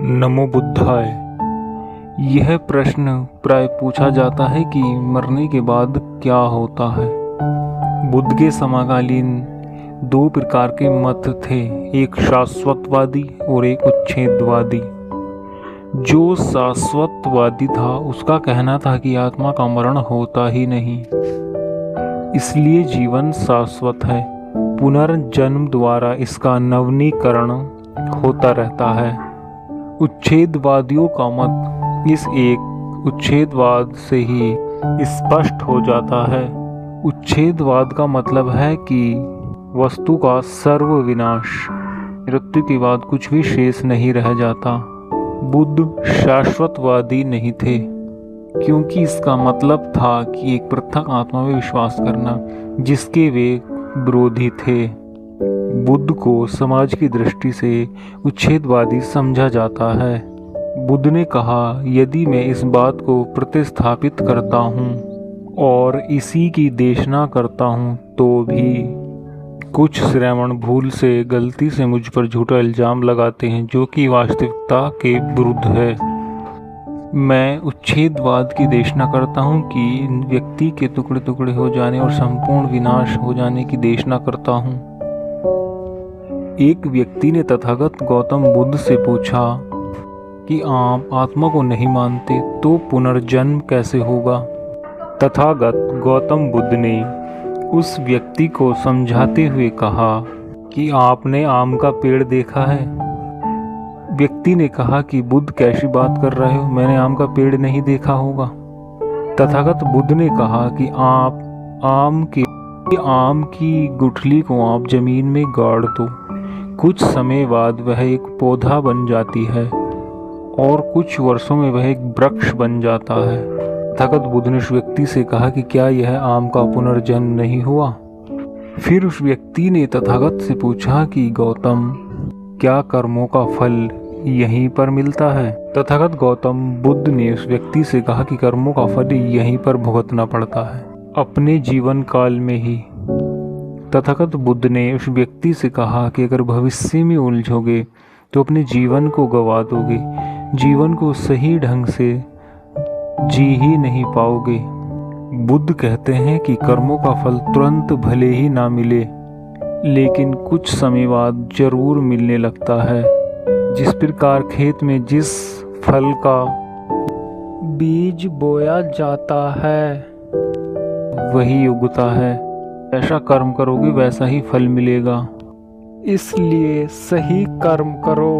नमो बुद्धाय। यह प्रश्न प्राय पूछा जाता है कि मरने के बाद क्या होता है। बुद्ध के समकालीन दो प्रकार के मत थे, एक शाश्वतवादी और एक उच्छेदवादी। जो शाश्वतवादी था उसका कहना था कि आत्मा का मरण होता ही नहीं, इसलिए जीवन शाश्वत है। पुनर्जन्म द्वारा इसका नवीनीकरण होता रहता है। उच्छेदवादियों का मत इस एक उच्छेदवाद से ही स्पष्ट हो जाता है। उच्छेदवाद का मतलब है कि वस्तु का सर्वविनाश, मृत्यु के बाद कुछ भी शेष नहीं रह जाता। बुद्ध शाश्वतवादी नहीं थे, क्योंकि इसका मतलब था कि एक पृथक आत्मा में विश्वास करना, जिसके वे विरोधी थे। बुद्ध को समाज की दृष्टि से उच्छेदवादी समझा जाता है। बुद्ध ने कहा, यदि मैं इस बात को प्रतिस्थापित करता हूँ और इसी की देशना करता हूँ तो भी कुछ श्रवण भूल से, गलती से मुझ पर झूठा इल्जाम लगाते हैं, जो कि वास्तविकता के विरुद्ध है। मैं उच्छेदवाद की देशना करता हूँ कि व्यक्ति के टुकड़े टुकड़े हो जाने और संपूर्ण विनाश हो जाने की देशना करता हूँ। एक व्यक्ति ने तथागत गौतम बुद्ध से पूछा कि आप आत्मा को नहीं मानते तो पुनर्जन्म कैसे होगा। तथागत गौतम बुद्ध ने उस व्यक्ति को समझाते हुए कहा कि आपने आम का पेड़ देखा है। व्यक्ति ने कहा कि बुद्ध कैसी बात कर रहे हो, मैंने आम का पेड़ नहीं देखा होगा। तथागत बुद्ध ने कहा कि आप आम की गुठली को आप जमीन में गाड़ दो, कुछ समय बाद वह एक पौधा बन जाती है और कुछ वर्षों में वह एक वृक्ष बन जाता है। तथागत बुद्ध ने उस व्यक्ति से कहा कि क्या यह आम का पुनर्जन्म नहीं हुआ। फिर उस व्यक्ति ने तथागत से पूछा कि गौतम, क्या कर्मों का फल यहीं पर मिलता है। तथागत गौतम बुद्ध ने उस व्यक्ति से कहा कि कर्मों का फल यहीं पर भुगतना पड़ता है, अपने जीवन काल में ही। तथागत बुद्ध ने उस व्यक्ति से कहा कि अगर भविष्य में उलझोगे तो अपने जीवन को गवा दोगे, जीवन को सही ढंग से जी ही नहीं पाओगे। बुद्ध कहते हैं कि कर्मों का फल तुरंत भले ही ना मिले, लेकिन कुछ समय बाद जरूर मिलने लगता है। जिस प्रकार खेत में जिस फल का बीज बोया जाता है वही उगता है, ऐसा कर्म करोगे वैसा ही फल मिलेगा। इसलिए सही कर्म करो।